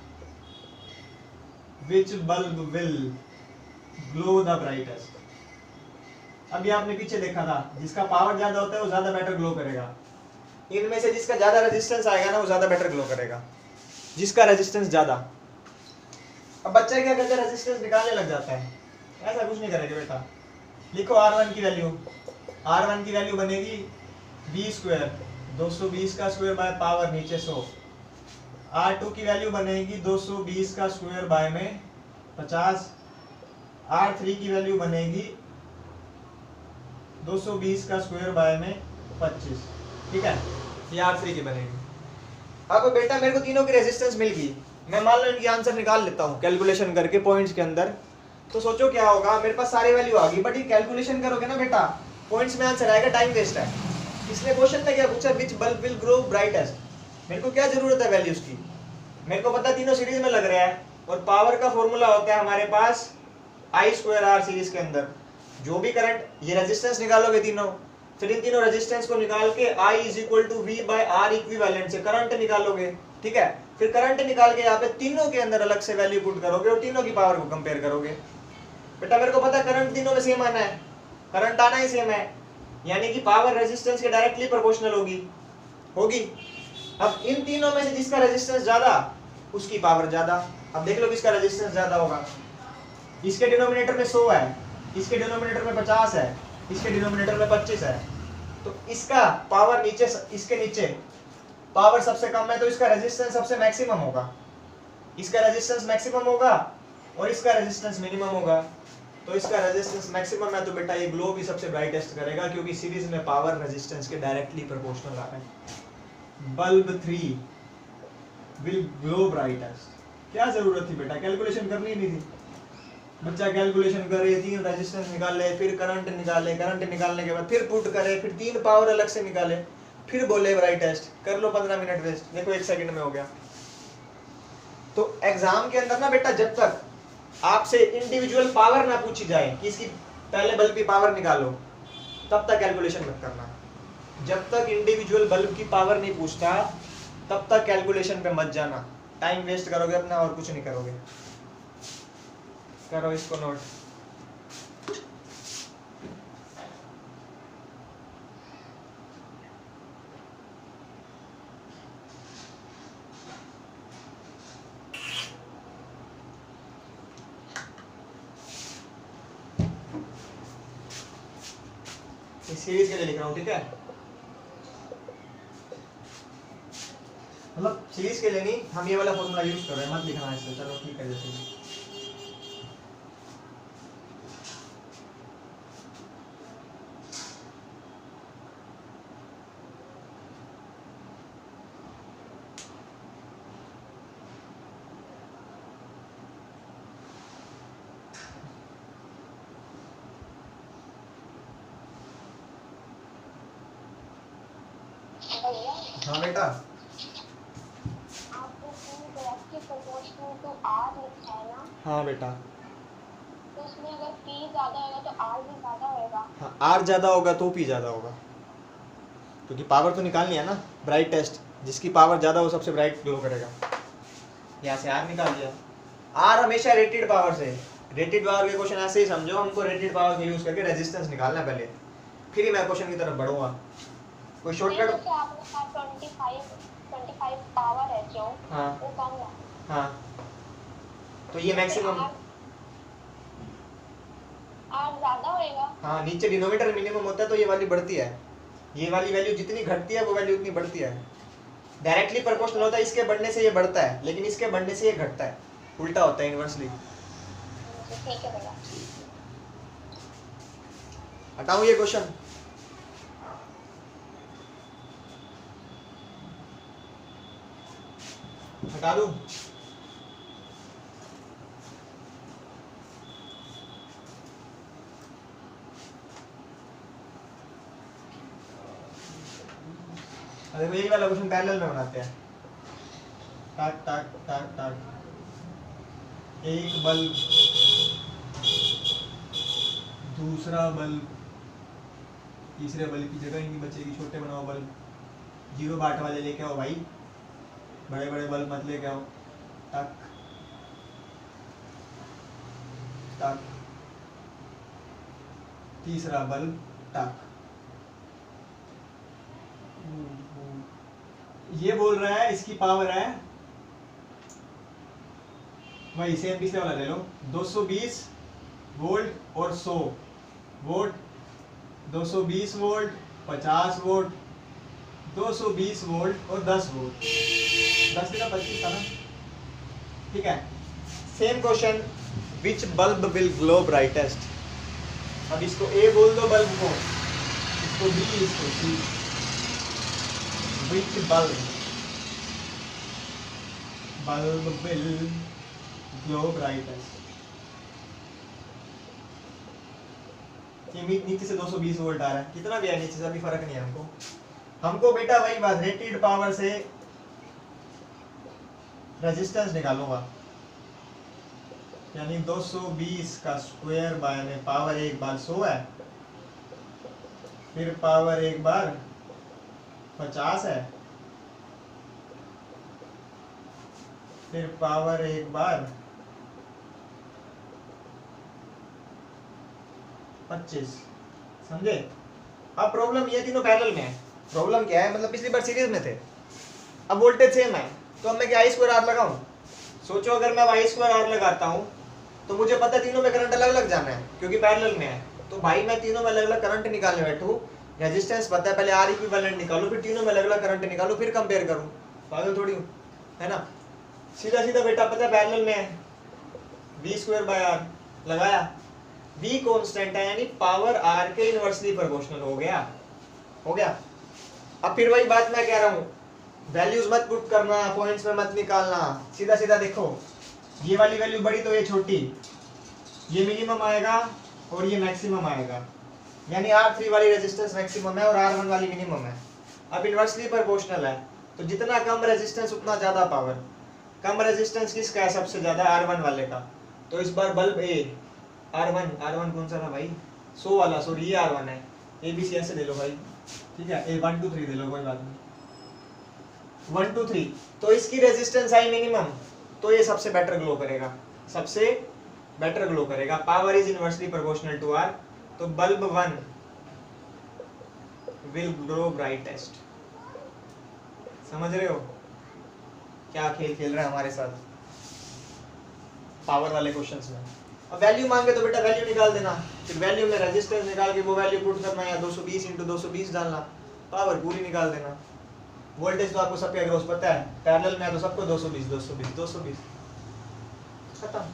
Which bulb will glow the brightest। अभी आपने पीछे देखा था, जिसका पावर ज्यादा होता है वो ज्यादा बेटर ग्लो करेगा। इनमें से जिसका ज्यादा रेजिस्टेंस आएगा ना वो ज्यादा बेटर ग्लो करेगा, जिसका रेजिस्टेंस ज्यादा। अब बच्चा क्या करता है, रेजिस्टेंस निकालने लग जाता है। ऐसा कुछ नहीं करेगा बेटा, लिखो R1 की वैल्यू, R1 की वैल्यू बनेगी V स्क्वायर, 220 का स्क्वायर बाय पावर नीचे 100। R2 की वैल्यू बनेगी 220 का स्क्वायर बाय में 50। R3 की वैल्यू बनेगी 220 का स्क्वायर बाय में 25। ठीक है, ये R3 की बनेगी। अब बेटा मेरे को तीनों की रेजिस्टेंस मिल गई, मैं मान लो इनकी आंसर निकाल लेता हूँ कैलकुलेशन करके पॉइंट्स के अंदर। तो सोचो क्या होगा, मेरे पास सारी वैल्यू आ गई, बट ये कैलकुलेशन करोगे ना बेटा पॉइंट्स में आंसर आएगा, टाइम वेस्ट है। इसलिए क्वेश्चन में क्या पूछा, विच बल्ब विल ग्लो ब्राइटेस्ट। मेरे को क्या जरूरत है वैल्यूज की, मेरे को पता तीनों सीरीज में लग रहा है, और पावर का फॉर्मूला होता है हमारे पास I स्क्वायर R सीरीज के अंदर। जो भी करंट, ये रेजिस्टेंस निकालोगे तीनों, फिर इन तीनों रेजिस्टेंस को निकाल के I is equal to V by R equivalent से करंट निकालोगे। ठीक है, फिर करंट निकाल के यहाँ पे तीनों के अंदर अलग से वैल्यू पुट करोगे और तीनों की पावर को कंपेयर करोगे। बेटा मेरे को पता करंट तीनों में सेम आना है, करंट आना ही सेम है, यानी कि पावर रेजिस्टेंस के डायरेक्टली प्रोपोर्शनल होगी। अब इन तीनों में से जिसका रेजिस्टेंस ज्यादा उसकी पावर ज्यादा। अब देख लो किसका रेजिस्टेंस ज्यादा होगा, इसके डिनोमिनेटर में 100 है, इसके डिनोमिनेटर में 50 है, इसके डिनोमिनेटर में 25 है, तो इसका पावर नीचे, इसके नीचे पावर सबसे कम है तो इसका रेजिस्टेंस सबसे मैक्सिमम होगा। इसका रेजिस्टेंस मैक्सिमम होगा और इसका रेजिस्टेंस मिनिमम होगा, तो इसका रेजिस्टेंस मैक्सिमम है तो बेटा ये ग्लो भी सबसे ब्राइटेस्ट करेगा, क्योंकि सीरीज में पावर रेजिस्टेंस के डायरेक्टली प्रोपोर्शनल आ रहा है। Bulb 3 will glow brightest. क्या जरूरत थी बेटा, कैलकुलेशन करनी नहीं थी। बच्चा कैलकुलेशन करे, 3 रेजिस्टेंस निकाले, फिर करंट निकाले, करंट निकालने के बाद फिर पुट करे, फिर 3 पावर अलग से निकाले, फिर बोले ब्राइटेस्ट। कर लो 15 मिनट वेस्ट, देखो 1 सेकंड में हो गया। तो एग्जाम के अंदर ना बेटा जब तक आपसे इंडिविजुअल पावर ना पूछी जाए कि इसकी पहले बल्ब की पावर निकालो, तब तक कैलकुलेशन मत करना। जब तक इंडिविजुअल बल्ब की पावर नहीं पूछता तब तक कैलकुलेशन पे मत जाना, टाइम वेस्ट करोगे अपना और कुछ नहीं करोगे। करो इसको नोट। इस सीरीज के लिए लिख रहा हूँ, ठीक है, मतलब सीरीज के लिए नहीं, हम ये वाला फॉर्मूला यूज कर रहे हैं, मत लिखना है इसमें। चलो ठीक है, जैसे हाँ बेटा,
आपको प्रोपोर्शनल टू R लिखा है ना?
हाँ बेटा,
तो उसमें अगर P ज्यादा होगा तो R भी ज्यादा होगा।
हाँ R ज्यादा होगा तो P ज्यादा होगा, क्योंकि पावर तो निकालनी है ना, ब्राइट टेस्ट। जिसकी पावर ज्यादा हो सबसे ब्राइट ग्लो करेगा। यहाँ से R निकाल दिया। R हमेशा रेटेड पावर से, रेटेड पावर के क्वेश्चन ऐसे ही समझो, हमको रेटेड पावर का यूज करके रेजिस्टेंस निकालना है पहले, फिर ही मैं क्वेश्चन की तरफ बढ़ूंगा। कोई शॉर्टकट?
जैसे आपके पास 25 पावर है जो,
हाँ
वो कम है।
हाँ, तो ये मैक्सिमम
R ज्यादा होएगा।
हाँ, नीचे डिनोमिनेटर मिनिमम होता है तो ये वाली बढ़ती है, ये वाली वैल्यू जितनी घटती है वो वैल्यू उतनी बढ़ती है। डायरेक्टली प्रोपोर्शनल होता है, इसके बढ़ने से ये बढ़ता है, लेकिन इसके बढ़ने से ये घटता है, उल्टा होता है इनवर्सली।
ठीक है भैया।
हटाऊं ये क्वेश्चन? हटा दूं? अरे यही वाला क्वेश्चन पैरेलल में बनाते हैं। टाक टाक टाक टाक, एक बल्ब, दूसरा बल्ब, तीसरे बल्ब की जगह ही नहीं बचेगी, छोटे बनाओ बल्ब, 0 वाट वाले लेके आओ भाई, बड़े बड़े बल्ब मत लेके आओ। टक टक, तीसरा बल्ब, टक। ये बोल रहा है इसकी पावर है वही सेम पिछले वाला ले लो, 220 वोल्ट और 100 वोल्ट, 220 वोल्ट, 50 वोल्ट, 220 वोल्ट और 10 वोल्ट, 10 का 25 था ना, ठीक है। Same question, which bulb will glow brightest. अब इसको ए बोल दो बल्ब को, इसको बी, इसको सी। विच बल्ब विल ग्लो ब्राइटेस्ट। ये नीचे से 220 वोल्ट आ रहा है, कितना भी है नीचे से अभी फर्क नहीं है हमको। हमको बेटा वही बात, रेटेड पावर से रेजिस्टेंस निकालूंगा, यानी 220 का स्क्वायर बाय में पावर एक बार 100 है, फिर पावर एक बार 50 है, फिर पावर एक बार 25, समझे। अब प्रॉब्लम ये तीनों पैरेलल में है। प्रॉब्लम क्या है, मतलब पिछली बार सीरीज में थे, अब वोल्टेज सेम है, तो अब मैं क्या I2R लगाऊं। सोचो अगर मैं I2R लगाता हूं तो मुझे पता है तीनों में करंट अलग अलग जाना है, क्योंकि पैरेलल में है। तो भाई मैं तीनों में अलग अलग करंट निकालने बैठूं, रेजिस्टेंस पता है, पहले R इक्विवेलेंट निकालूं, फिर तीनों में अलग अलग करंट निकालूं, फिर कंपेयर करूं, पागल थोड़ी हूं, है ना। सीधा सीधा बेटा पता है पैरेलल में है, V²/R लगाया, V कांस्टेंट है, यानी पावर R के इनवर्सली प्रोपोर्शनल हो गया, हो गया। अब फिर वही बात मैं कह रहा हूँ, वैल्यूज मत पुट करना, पॉइंट्स में मत निकालना, सीधा सीधा देखो, ये वाली वैल्यू बड़ी तो ये छोटी, ये मिनिमम आएगा और ये मैक्सिमम आएगा, यानी R3 वाली रेजिस्टेंस मैक्सिमम है और R1 वाली मिनिमम है। अब इनवर्सली प्रोपोर्शनल है, तो जितना कम रेजिस्टेंस उतना ज्यादा पावर। कम रेजिस्टेंस किसका है सबसे ज्यादा, R1 वाले का। तो इस बार बल्ब A, R1 कौन सा था भाई, 100 वाला, सॉरी ये R1 है, ABC ऐसे ले लो भाई, ठीक है, A 1 2 3 दे लो, कोई बात नहीं, 1 2 3। तो इसकी रेजिस्टेंस आई मिनिमम, तो ये सबसे बेटर ग्लो करेगा, सबसे बेटर ग्लो करेगा। Power is inversely proportional to R, तो बल्ब 1 विल ग्लो ब्राइटेस्ट। समझ रहे हो क्या खेल खेल रहा है हमारे साथ पावर वाले क्वेश्चंस में। अब वैल्यू मांगे तो बेटा वैल्यू निकाल देना, फिर वैल्यू में रेजिस्टेंस निकाल के वो वैल्यू पुट करना, या 220 × 220 डालना, पावर पूरी निकाल देना। वोल्टेज तो आपको सबके अक्रॉस पता है, पैरेलल में है तो सबको 220 220 220 खत्म।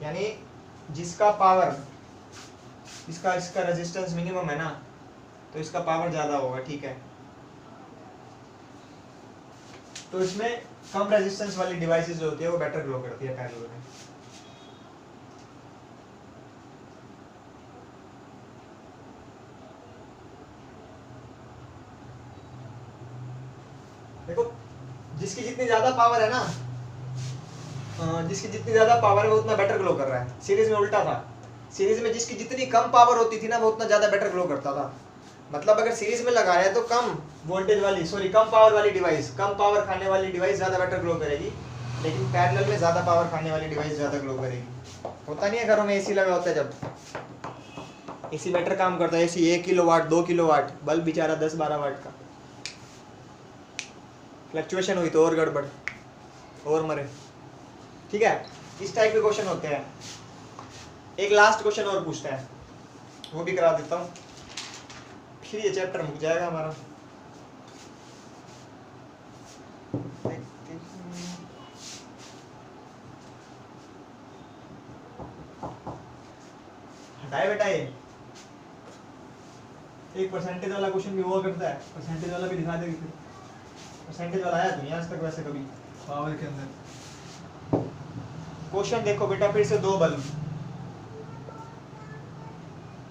यानी जिसका पावर, इसका रेजिस्टेंस मिनिमम है ना, तो इसका पावर ज्यादा होगा, ठीक है। तो इसमें कम रेजिस्टेंस वाली डिवाइसेस जो होती है वो बेटर ग्लो करती है पैरेलल में। देखो जिसकी जितनी ज्यादा पावर है ना, जिसकी जितनी ज्यादा पावर है वो उतना बेटर ग्लो कर रहा है। सीरीज में उल्टा था, सीरीज में जिसकी जितनी कम पावर होती थी ना वो उतना ज्यादा बेटर ग्लो करता था। मतलब अगर सीरीज में लगा रहे हैं तो कम वोल्टेज वाली, सॉरी कम पावर वाली डिवाइस, कम पावर खाने वाली डिवाइस ज्यादा बेटर ग्लो करेगी, लेकिन पैरेलल में ज्यादा पावर खाने वाली डिवाइस ज्यादा ग्लो करेगी। होता नहीं है घरों में एसी लगा होता है, जब एसी बेटर काम करता है, एसी 1 किलोवाट 2 किलोवाट, बल्ब बेचारा 10-12 वाट का, फ्लक्चुएशन हुई तो और गड़बड़ और मरे, ठीक है। इस टाइप के क्वेश्चन होते हैं। एक लास्ट क्वेश्चन और पूछता है, वो भी करा देता हूँ, फिर ये चैप्टर मुक जाएगा हमारा। हटाए बेटा ये एक परसेंटेज वाला क्वेश्चन भी हुआ करता है, परसेंटेज वाला भी दिखा देगी फिर। परसेंटेज वाला आया तो नहीं आज तक वैसे कभी पावर के अंदर। क्वेश्चन देखो बेटा फिर से, दो bulb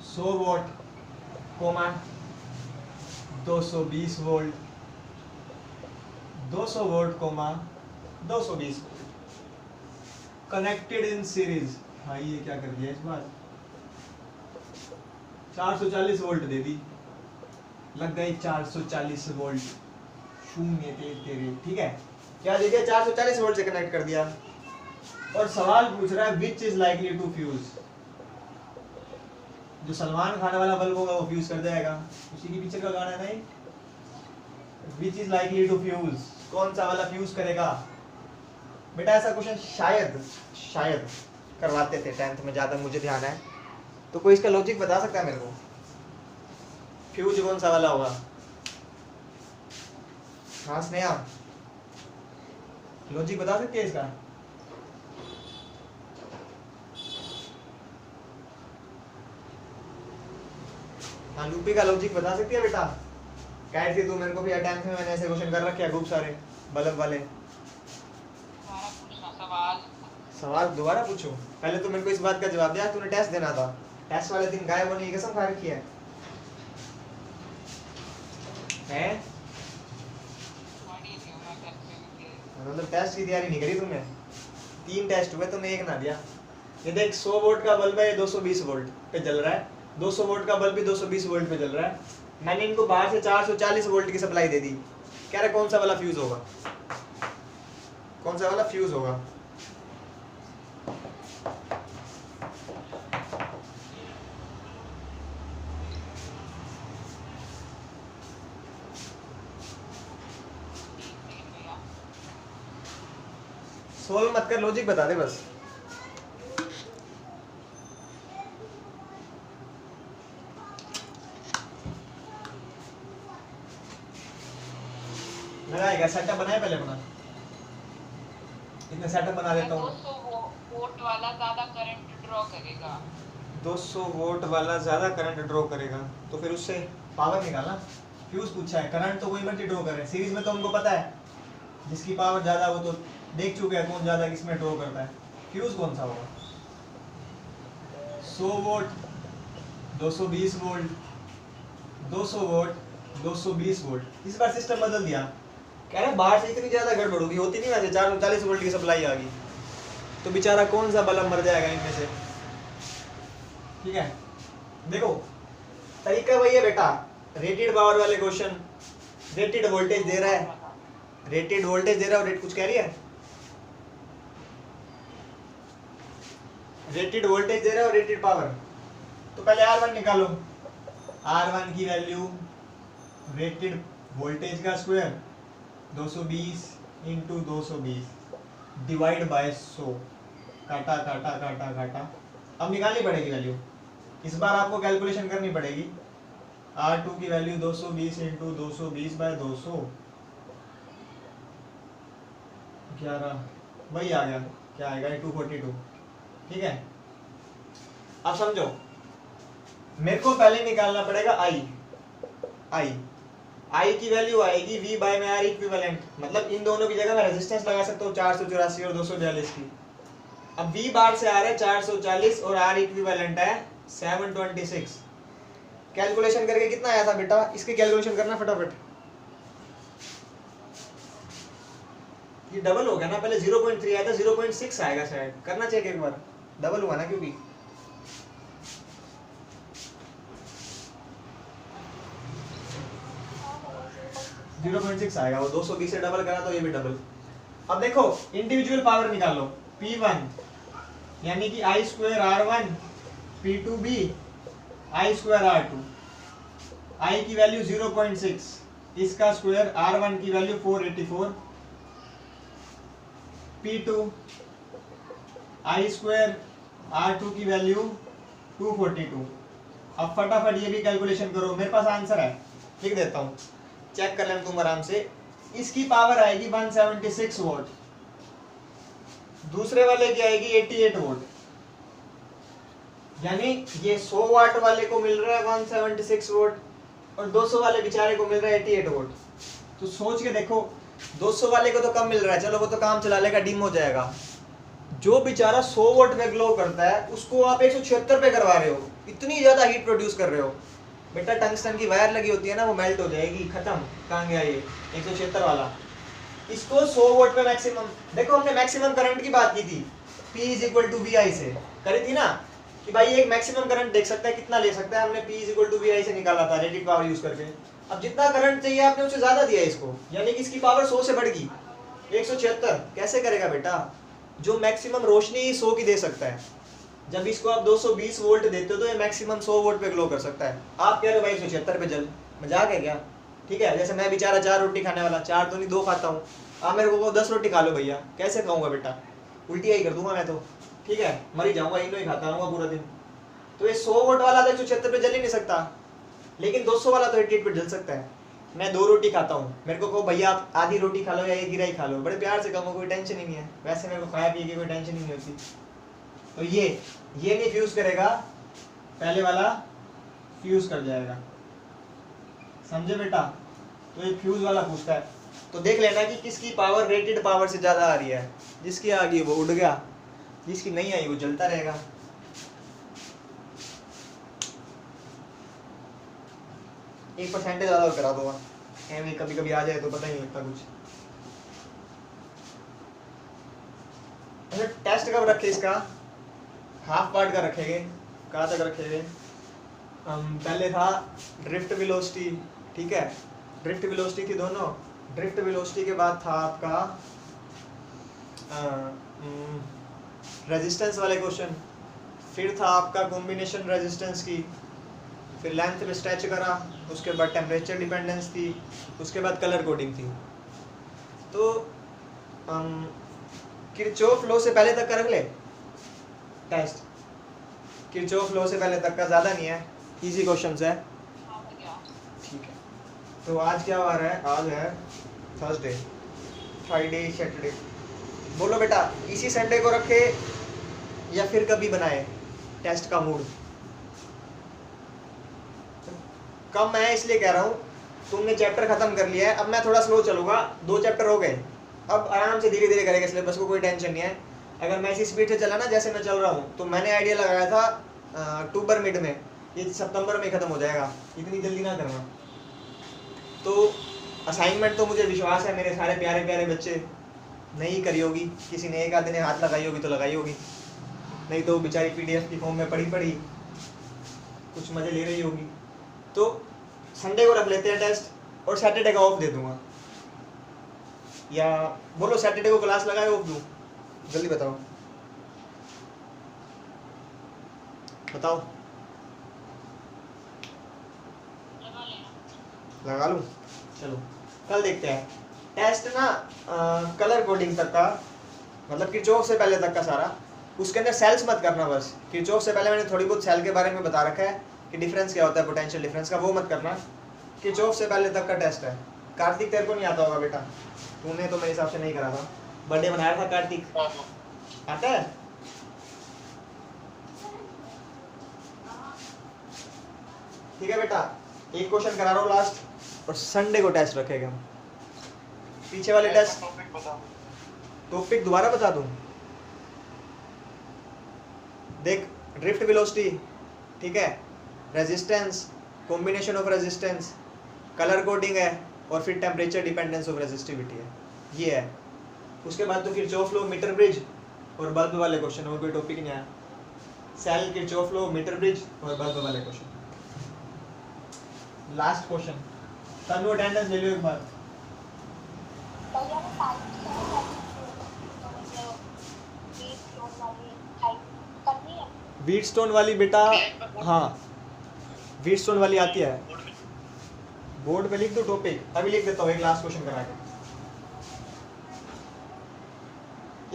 100 volt comma 220 volt, 200 volt comma 220 connected in series. भाई ये क्या कर दिया इस बार, 440 वोल्ट दे दी, लग गई 440 वोल्ट, शून्य तेरे, ठीक है, क्या दे दिया, 440 वोल्ट से कनेक्ट कर दिया। और सवाल पूछ रहा है which is likely to fuse, जो सलमान खान वाला बल्ब होगा वो फ्यूज कर जाएगा, उसी के पीछे का गाना नहीं, which is likely to fuse, कौन सा वाला फ्यूज करेगा। बेटा ऐसा क्वेश्चन शायद करवाते थे 10th में, ज्यादा मुझे ध्यान है, तो कोई इसका लॉजिक बता सकता है मेरे को, फ्यूज कौन सा वाला होगा। हाँ स्नेहा, लॉजिक बता सकते हैं इसका। हाँ लूपी का लॉजिक बता सकती है बेटा, कैसे तू मेरे को भी 10th में मैंने ऐसे क्वेश्चन कर रखे हैं खूब सारे बल्ब वाले। सवाल दोबारा पूछो, पहले तो मेरे को इस बात का जवाब दिया, तूने टेस्ट देना था, टेस्ट वाले दिन गायब होने की कसम खा रखी है मतलब टेस्ट की तैयारी नहीं करी तुमने, 3 टेस्ट हुए तुमने एक ना दिया। ये देख 100 वोल्ट का बल्ब है, 220 वोल्ट पे जल रहा है, 200 वोल्ट का बल्ब भी 220 वोल्ट पे जल रहा है, मैंने इनको बाहर से 440 वोल्ट की सप्लाई दे दी, कह रहा कौन सा वाला फ्यूज होगा, कौन सा वाला फ्यूज होगा। सोल्व मत कर, लॉजिक बता दे बस। लगाएगा, सेटअप बनाए पहले अपना, इतने सेटअप बना देता हूँ।
200 वोल्ट वाला ज्यादा करंट ड्रॉ करेगा,
200 वोल्ट वाला ज्यादा करंट ड्रॉ करेगा, तो फिर उससे पावर निकालना। फ्यूज पूछा है, करंट तो कोई मर्जी ड्रॉ करे, सीरीज में तो हमको पता है जिसकी पावर ज्यादा वो तो देख चुके हैं कौन ज्यादा किसमें ड्रॉ करता है। फ्यूज कौन सा होगा, 100 वोल्ट 220 वोल्ट 200 वोल्ट 220 वोल्ट। इस बार सिस्टम बदल दिया, कह रहे बाहर से इतनी ज्यादा गड़बड़ होगी, होती नहीं वैसे, 440 वोल्ट की सप्लाई आ गई तो बेचारा कौन सा बल्ब मर जाएगा इनमें से, ठीक है। देखो तरीका वही है बेटा, रेटेड पावर वाले क्वेश्चन, रेटेड वोल्टेज दे रहा है, रेटेड वोल्टेज दे रहा है, रेट कुछ कह रही है, रेटेड वोल्टेज दे रहा है और रेटेड पावर, तो पहले R1 निकालो, R1 की वैल्यू रेटेड वोल्टेज का स्क्वायर 220 इंटू 220 डिवाइड बाय 100, काटा काटा काटा काटा, अब निकालनी पड़ेगी वैल्यू, इस बार आपको कैलकुलेशन करनी पड़ेगी। R2 की वैल्यू 220 इंटू 220 बाय 200, 11 वही आ गया, क्या आएगा 242, ठीक है। अब समझो, मेरे को पहले निकालना पड़ेगा I की वैल्यू आएगी V बाय में R इक्विवेलेंट, मतलब इन दोनों की जगह मैं रेजिस्टेंस लगा सकता हूँ 484 और 242 की। अब V बार से आ रहा है 440 और R इक्विवेलेंट है 726। कैलकुलेशन करके कितना आया था बेटा, इसकी कैलकुलेशन करना फटाफट, ये डबल हो गया ना, पहले 0.3 आया था, 0.6 आएगा शायद, करना चाहिए एक बार, डबल हुआ ना क्योंकि 0.6 आएगा, वो 220 से डबल करा तो ये भी डबल। अब देखो इंडिविजुअल पावर निकालो, P1 यानी कि I square R1 P2B I square R2, I की वैल्यू 0.6, इसका स्क्वायर R1 की value 484, P2 I square R2 की वैल्यू 242। अब फटाफट ये भी कैलकुलेशन करो, मेरे पास आंसर है, लिख देता हूँ, चेक कर लेना तुम आराम से। इसकी पावर आएगी 176 वोल्ट, दूसरे वाले की आएगी 88 वोल्ट, यानी ये 100 वाट वाले को मिल रहा है 176 वोल्ट और 200 वाले बेचारे को मिल रहा है 88 वोल्ट। तो सोच के देखो, 200 वाले को तो कम मिल रहा है, चलो वो तो काम चला लेगा, डिम हो जाएगा। जो बेचारा 100 वोल्ट पे ग्लो करता है उसको आप 176 पे करवा रहे हो, इतनी ज्यादा हीट प्रोड्यूस कर रहे हो। बेटा टंगस्टन की वायर लगी होती है ना, वो मेल्ट हो जाएगी, खत्म। कहाँ गया ये 176 वाला? इसको 100 वोल्ट पे मैक्सिमम, देखो हमने मैक्सिमम करंट की बात की थी, P is equal to VI से करी थी ना, कि भाई एक मैक्सिमम करंट देख सकता है कितना ले सकता है, हमने P is equal to VI से निकाला था रेटेड पावर यूज करके। अब जितना करंट चाहिए आपने उससे ज्यादा दिया इसको, यानी कि इसकी पावर 100 से बढ़ गई 176। कैसे करेगा बेटा? जो मैक्सिमम रोशनी 100 की दे सकता है, जब इसको आप 220 वोल्ट देते हो तो ये मैक्सिमम 100 वोल्ट पे ग्लो कर सकता है। आप कह रहे हो भाई 176 पे जल, मजाक है क्या? ठीक है, जैसे मैं बेचारा 4 रोटी खाने वाला, 4 तो नहीं 2 खाता हूँ, आप मेरे को 10 रोटी खा लो भैया, कैसे खाऊंगा बेटा? उल्टी ही कर दूंगा मैं तो, ठीक है, मर जाऊंगा, इन ही खाता रहूंगा पूरा दिन। तो ये 100 वोल्ट वाला तो 176 पे जल ही नहीं सकता, लेकिन 200 वाला तो 88 पे जल सकता है। मैं 2 रोटी खाता हूँ, मेरे को कहो भैया आप आधी रोटी खा लो या 1 गिराई खा लो, बड़े प्यार से कहूँगा, कोई टेंशन ही नहीं है, वैसे मेरे को खाया पिए की कोई टेंशन ही नहीं होती। तो ये नहीं फ्यूज करेगा, पहले वाला फ्यूज कर जाएगा, समझे बेटा? तो ये फ्यूज वाला पूछता है, तो देख लेना कि किसकी पावर रेटेड पावर से ज्यादा आ रही है। जिसकी आ गई वो उड़ गया, जिसकी नहीं आई वो जलता रहेगा। एक परसेंटेज ज्यादा और करा दो, कभी कभी आ जाए तो पता ही नहीं लगता कुछ। अच्छा, टेस्ट कब रखे इसका? हाफ पार्ट का रखेंगे। कहाँ तक रखेंगे? पहले था ड्रिफ्ट वेलोसिटी, ठीक है, ड्रिफ्ट वेलोसिटी थी दोनों। ड्रिफ्ट वेलोसिटी के बाद था आपका रेजिस्टेंस वाले क्वेश्चन, फिर था आपका कॉम्बिनेशन रेजिस्टेंस की, फिर लेंथ पे स्ट्रेच करा, उसके बाद टेम्परेचर डिपेंडेंस थी, उसके बाद कलर कोडिंग थी। तो किरचॉफ लॉ से पहले तक का रख ले टेस्ट, किरचॉफ लॉ से पहले तक का, ज़्यादा नहीं है, इजी क्वेश्चंस है, ठीक है। तो आज क्या वार है? आज है थर्सडे, फ्राइडे, सैटरडे। बोलो बेटा, इसी संडे को रखे या फिर कभी बनाए टेस्ट का मूड? कम है इसलिए कह रहा हूँ, तुमने चैप्टर खत्म कर लिया है, अब मैं थोड़ा स्लो चलूँगा, 2 चैप्टर हो गए, अब आराम से धीरे धीरे करेगा सिलेबस को, कोई टेंशन नहीं है। अगर मैं इसी स्पीड से चला ना जैसे मैं चल रहा हूँ, तो मैंने आइडिया लगाया था अक्टूबर मिड में, ये सितंबर में खत्म हो जाएगा, इतनी जल्दी ना करना। तो असाइनमेंट तो मुझे विश्वास है मेरे सारे प्यारे प्यारे बच्चे नहीं करी होगी, किसी ने एक आधे ने हाथ लगाई होगी तो लगाई होगी, नहीं तो बेचारी PDF की फॉर्म में पढ़ी कुछ मजे ले रही होगी। तो संडे को रख लेते हैं टेस्ट और सैटरडे का ऑफ दे दूंगा, या बोलो सैटरडे को क्लास लगाए ऑफ दूं? जल्दी बताओ बताओ, लगा लूं? चलो कल देखते हैं टेस्ट ना, कलर कोडिंग तक का, मतलब किरचॉफ से पहले तक का सारा। उसके अंदर सेल्स मत करना, बस किरचॉफ से पहले मैंने थोड़ी बहुत सेल के बारे में बता रखा है कि डिफरेंस क्या होता है, पोटेंशियल डिफरेंस का, वो मत करना। किरचॉफ से पहले तक का टेस्ट है। कार्तिक तेरे को नहीं आता होगा बेटा, तूने तो मेरे हिसाब से नहीं करा था, बर्थडे मनाया था कार्तिक, आता है? ठीक है बेटा, एक क्वेश्चन करा रहा हूँ लास्ट, और संडे को टेस्ट रखेगा हम। पीछे वाले टेस्ट टॉपिक दोबारा बता दूं? देख, ड्रिफ्ट वेलोसिटी, ठीक है, resistance, combination of resistance, colour coding है, और फिर टेम्परेचर डिपेंडेंस ऑफ रेजिस्टिविटी है, ये है। उसके बाद तो किरचॉफ लॉ, मीटर ब्रिज और बल्ब वाले क्वेश्चन, और कोई टॉपिक नहीं आया। Cell, Kirchhoff law, meter bridge और बल्ब वाले question. Last question, Tanu attendance ले लो एक बार। वीटस्टोन वाली बेटा, हाँ वीटस्टोन वाली आती है, बोर्ड पे लिख दो टॉपिक, अभी लिख देता हूँ एक लास्ट क्वेश्चन करा के।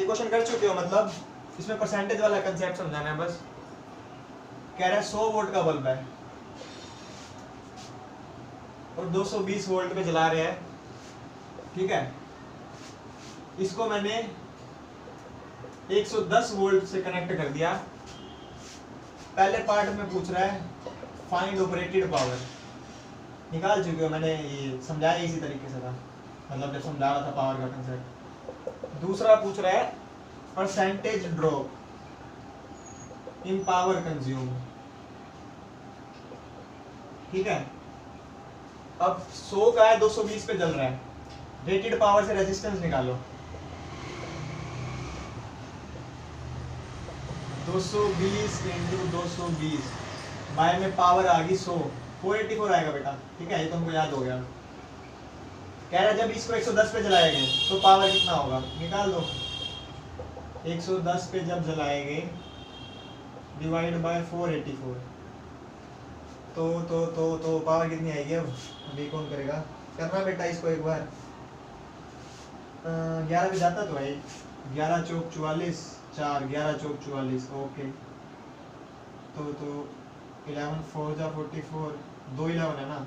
ये क्वेश्चन कर चुके हो मतलब, इसमें परसेंटेज वाला कंसेप्ट समझाना है बस। कह रहा है 100 वोल्ट का बल्ब है और 220 वोल्ट पे जला रहा है, ठीक है। इसको मैंने 110 वोल्ट से कनेक्ट कर दिया। पहले पार्ट में पूछ रहा है फाइंड ऑपरेटेड पावर, निकाल चुके हो, मैंने ये समझाया इसी तरीके से था, मतलब जब समझा रहा था पावर का कंसेप्ट। दूसरा पूछ रहा है percentage drop in power consume, ठीक है। अब 100 का है, 220 पे जल रहा है, रेटेड पावर से रेजिस्टेंस निकालो। 220 इंटू 220 बाय में पावर आ गई 100, 484 आएगा बेटा, ठीक है, ये तुमको याद हो गया। कह रहा है जब इसको 110 पे जलाएंगे तो पावर कितना होगा, निकाल दो। 110 पे जब जलाएंगे डिवाइड बाय 484 तो पावर कितनी आएगी। अब अभी कौन करेगा, करना बेटा इसको एक बार। 11 पे जाता तो है, 11 चौक 44, 4 11 चौक 44, ओके। तो 11 4 जा 44, 2 11 है ना,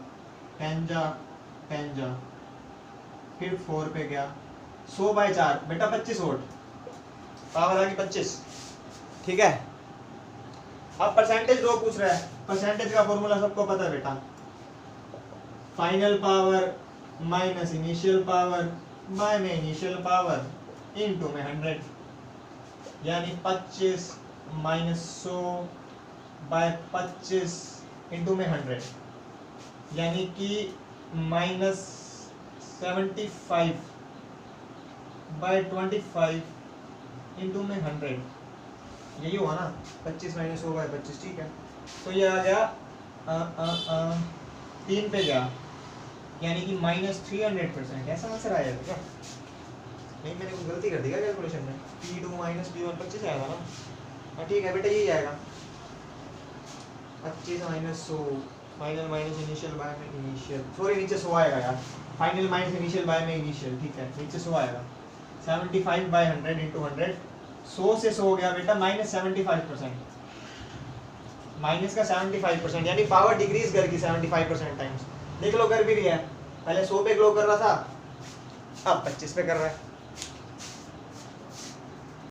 10 जा, फिर 4 पे गया, 100 बाय 4 बेटा 25 वोल्ट, पावर आ गई 25, ठीक है। अब परसेंटेज रो पूछ रहा है, परसेंटेज का फॉर्मूला सबको पता है बेटा, final power minus initial power bye में इनिशियल पावर इनटू में 100, यानी 25 माइनस 100 बाय 25 इंटू में 100, यानी कि माइनस 75 बाय 25 इंटू में 100, यही हुआ ना, 25 माइनस 100 बाय 25, ठीक है। तो ये आ गया 3 पे गया, यानी कि माइनस 300%, ऐसा आंसर आया क्या? नहीं, मैंने कुछ गलती कर दी क्या कैलकुलेशन में? P2 माइनस P1 25 आएगा ना, हाँ ठीक है बेटा, यही आएगा। 25 minus 100 final minus initial by में इनिशियल, सॉरी नीचे 100 आएगा यार, फाइनल माइनस इनिशियल बाय में इनिशियल, ठीक है, नीचे 100 आएगा। 75 बाय 100 इंटू 100, 100 से 100 हो गया बेटा माइनस 75%, माइनस का 75%, यानी पावर डिक्रीज करके 75% टाइम्स। देख लो कर भी रही है, पहले 100 पे ग्लो कर रहा था, अब 25 पे कर रहा है।